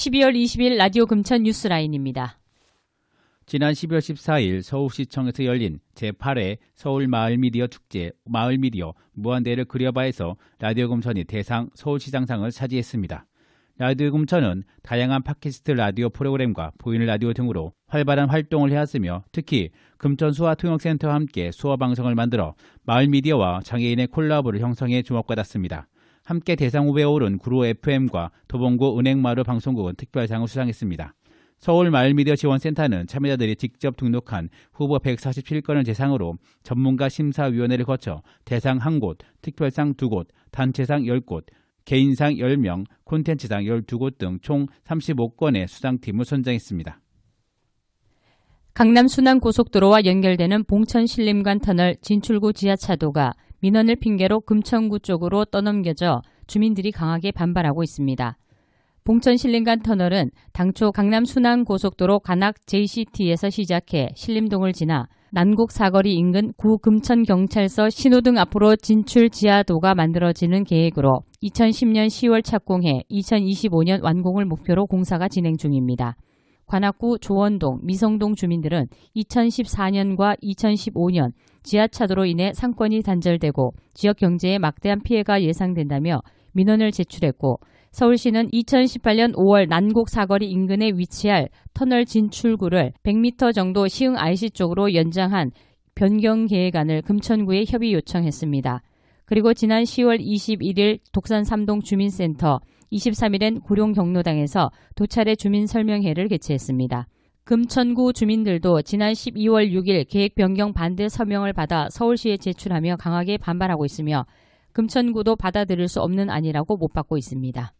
12월 20일 라디오 금천 뉴스라인입니다. 지난 12월 14일 서울시청에서 열린 제8회 서울마을미디어 축제 마을미디어 무한대를 그려봐에서 라디오 금천이 대상 서울시장상을 차지했습니다. 라디오 금천은 다양한 팟캐스트 라디오 프로그램과 보이는 라디오 등으로 활발한 활동을 해왔으며 특히 금천수화통역센터와 함께 수어방송을 만들어 마을미디어와 장애인의 콜라보를 형성해 주목받았습니다. 함께 대상 후보에 오른 구로 FM과 도봉구 은행마을 방송국은 특별상을 수상했습니다. 서울마을미디어 지원센터는 참여자들이 직접 등록한 후보 147건을 대상으로 전문가 심사위원회를 거쳐 대상 1곳, 특별상 2곳, 단체상 10곳, 개인상 10명, 콘텐츠상 12곳 등 총 35건의 수상팀을 선정했습니다. 강남 순환고속도로와 연결되는 봉천신림관 터널 진출구 지하차도가 민원을 핑계로 금천구 쪽으로 떠넘겨져 주민들이 강하게 반발하고 있습니다. 봉천신림관 터널은 당초 강남 순환고속도로 관악 JCT에서 시작해 신림동을 지나 난곡 사거리 인근 구 금천경찰서 신호등 앞으로 진출 지하도가 만들어지는 계획으로 2010년 10월 착공해 2025년 완공을 목표로 공사가 진행 중입니다. 관악구 조원동, 미성동 주민들은 2014년과 2015년 지하차도로 인해 상권이 단절되고 지역 경제에 막대한 피해가 예상된다며 민원을 제출했고 서울시는 2018년 5월 난곡 사거리 인근에 위치할 터널 진출구를 100m 정도 시흥 IC 쪽으로 연장한 변경 계획안을 금천구에 협의 요청했습니다. 그리고 지난 10월 21일 독산 3동 주민센터, 23일엔 구룡 경로당에서 두 차례 주민 설명회를 개최했습니다. 금천구 주민들도 지난 12월 6일 계획 변경 반대 서명을 받아 서울시에 제출하며 강하게 반발하고 있으며 금천구도 받아들일 수 없는 안이라고 못 받고 있습니다.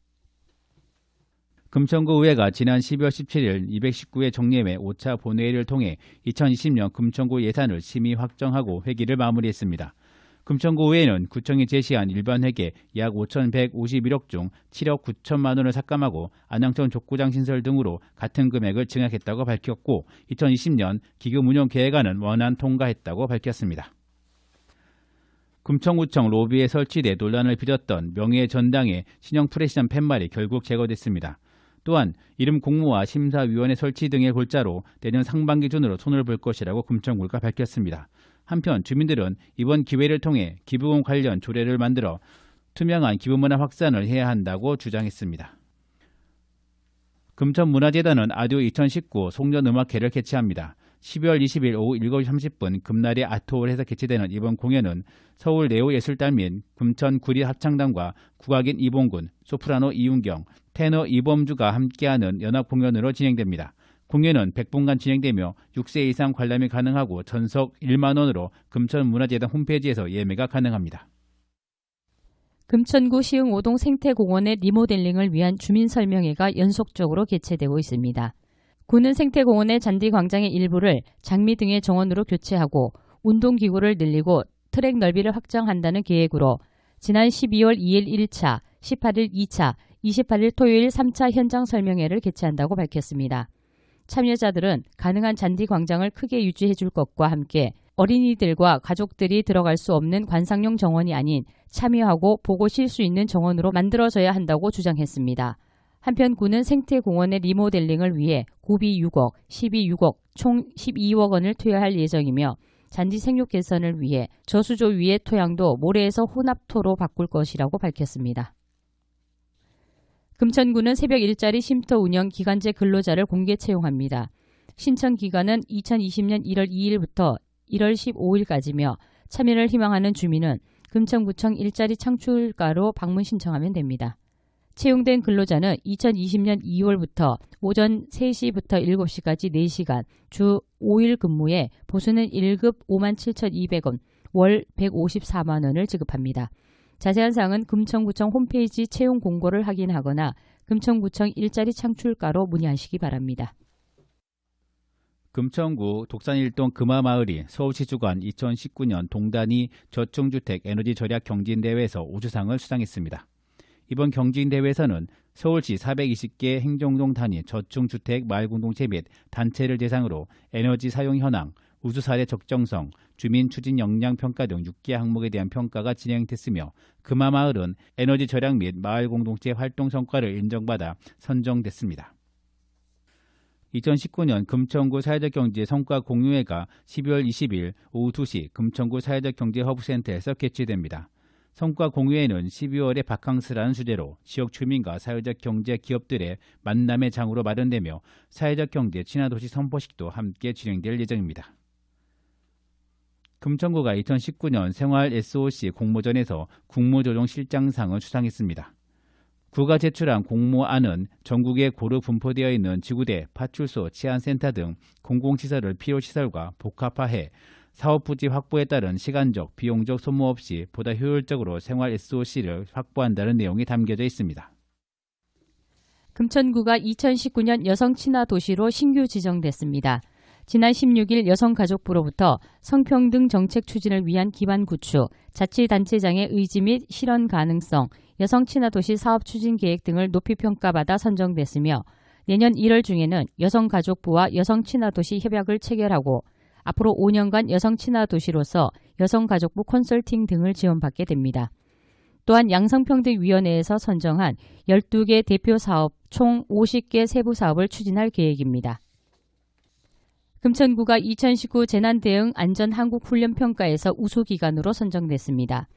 금천구 의회가 지난 12월 17일 219회 정례회 5차 본회의를 통해 2020년 금천구 예산을 심의 확정하고 회기를 마무리했습니다. 금천구 의회는 구청이 제시한 일반 회계 약 5,151억 중 7억 9천만 원을 삭감하고 안양천 족구장 신설 등으로 같은 금액을 증액했다고 밝혔고 2020년 기금 운영 계획안은 원안 통과했다고 밝혔습니다. 금천구청 로비에 설치돼 논란을 빚었던 명예전당의 신형 프레시전 팻말이 결국 제거됐습니다. 또한 이름 공모와 심사위원회 설치 등의 골자로 내년 상반기 준으로 손을 볼 것이라고 금천구가 밝혔습니다. 한편 주민들은 이번 기회를 통해 기부금 관련 조례를 만들어 투명한 기부문화 확산을 해야 한다고 주장했습니다. 금천문화재단은 아듀 2019 송년음악회를 개최합니다. 12월 20일 오후 7시 30분 금날의 아트홀에서 개최되는 이번 공연은 서울 네오예술단 및 금천 구리합창단과 국악인 이봉군, 소프라노 이윤경, 테너 이범주가 함께하는 연합공연으로 진행됩니다. 공연은 100분간 진행되며 6세 이상 관람이 가능하고 전석 1만 원으로 금천문화재단 홈페이지에서 예매가 가능합니다. 금천구 시흥 5동 생태공원의 리모델링을 위한 주민설명회가 연속적으로 개최되고 있습니다. 구는 생태공원의 잔디광장의 일부를 장미 등의 정원으로 교체하고 운동기구를 늘리고 트랙 넓이를 확장한다는 계획으로 지난 12월 2일 1차, 18일 2차, 28일 토요일 3차 현장 설명회를 개최한다고 밝혔습니다. 참여자들은 가능한 잔디광장을 크게 유지해 줄 것과 함께 어린이들과 가족들이 들어갈 수 없는 관상용 정원이 아닌 참여하고 보고 쉴 수 있는 정원으로 만들어져야 한다고 주장했습니다. 한편 구는 생태공원의 리모델링을 위해 구비 6억, 12 6억, 총 12억 원을 투여할 예정이며 잔디 생육 개선을 위해 저수조 위의 토양도 모래에서 혼합토로 바꿀 것이라고 밝혔습니다. 금천구는 새벽 일자리 쉼터 운영 기간제 근로자를 공개 채용합니다. 신청 기간은 2020년 1월 2일부터 1월 15일까지며 참여를 희망하는 주민은 금천구청 일자리 창출과로 방문 신청하면 됩니다. 채용된 근로자는 2020년 2월부터 오전 3시부터 7시까지 4시간, 주 5일 근무에 보수는 1급 57,200원, 월 154만 원을 지급합니다. 자세한 사항은 금천구청 홈페이지 채용 공고를 확인하거나 금천구청 일자리 창출과로 문의하시기 바랍니다. 금천구 독산일동 금화마을이 서울시 주관 2019년 동단위 저층주택 에너지 절약 경진대회에서 우수상을 수상했습니다. 이번 경진대회에서는 서울시 420개 행정동 단위 저층주택 마을공동체 및 단체를 대상으로 에너지 사용 현황, 우수 사례 적정성, 주민 추진 역량 평가 등 6개 항목에 대한 평가가 진행됐으며 금화마을은 에너지 절약 및 마을 공동체 활동 성과를 인정받아 선정됐습니다. 2019년 금천구 사회적 경제 성과 공유회가 12월 20일 오후 2시 금천구 사회적 경제 허브센터에서 개최됩니다. 성과 공유회는 12월에 바캉스라는 주제로 지역 주민과 사회적 경제 기업들의 만남의 장으로 마련되며 사회적 경제 친화도시 선포식도 함께 진행될 예정입니다. 금천구가 2019년 생활 SOC 공모전에서 국무조정실장상을 수상했습니다. 구가 제출한 공모안은 전국에 고루 분포되어 있는 지구대, 파출소, 치안센터 등 공공시설을 필요시설과 복합화해 사업부지 확보에 따른 시간적, 비용적 소모 없이 보다 효율적으로 생활 SOC를 확보한다는 내용이 담겨져 있습니다. 금천구가 2019년 여성 친화 도시로 신규 지정됐습니다. 지난 16일 여성가족부로부터 성평등 정책 추진을 위한 기반 구축, 자치단체장의 의지 및 실현 가능성, 여성 친화 도시 사업 추진 계획 등을 높이 평가받아 선정됐으며 내년 1월 중에는 여성가족부와 여성 친화 도시 협약을 체결하고 앞으로 5년간 여성 친화 도시로서 여성가족부 컨설팅 등을 지원받게 됩니다. 또한 양성평등위원회에서 선정한 12개 대표 사업 총 50개 세부 사업을 추진할 계획입니다. 금천구가 2019 재난대응 안전한국훈련평가에서 우수기관으로 선정됐습니다.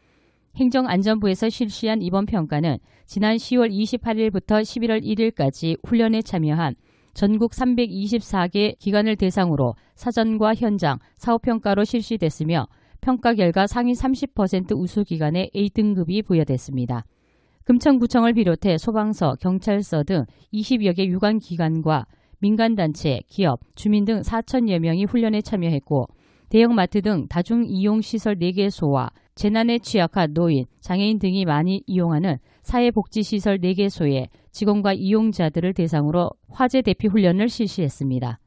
행정안전부에서 실시한 이번 평가는 지난 10월 28일부터 11월 1일까지 훈련에 참여한 전국 324개 기관을 대상으로 사전과 현장, 사업평가로 실시됐으며 평가 결과 상위 30% 우수기관에 A등급이 부여됐습니다. 금천구청을 비롯해 소방서, 경찰서 등 20여 개 유관기관과 민간단체, 기업, 주민 등 4천여 명이 훈련에 참여했고 대형마트 등 다중이용시설 4개소와 재난에 취약한 노인, 장애인 등이 많이 이용하는 사회복지시설 4개소에 직원과 이용자들을 대상으로 화재 대피 훈련을 실시했습니다.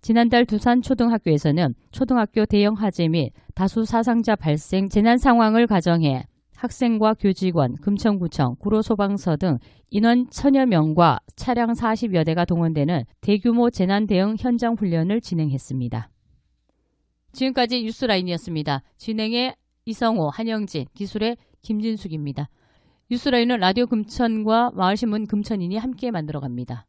지난달 두산 초등학교에서는 초등학교 대형 화재 및 다수 사상자 발생 재난 상황을 가정해 학생과 교직원, 금천구청, 구로소방서 등 인원 1000여 명과 차량 40여 대가 동원되는 대규모 재난 대응 현장 훈련을 진행했습니다. 지금까지 뉴스라인이었습니다. 진행의 이성호, 한영진, 기술의 김진숙입니다. 뉴스라인은 라디오 금천과 마을신문 금천인이 함께 만들어갑니다.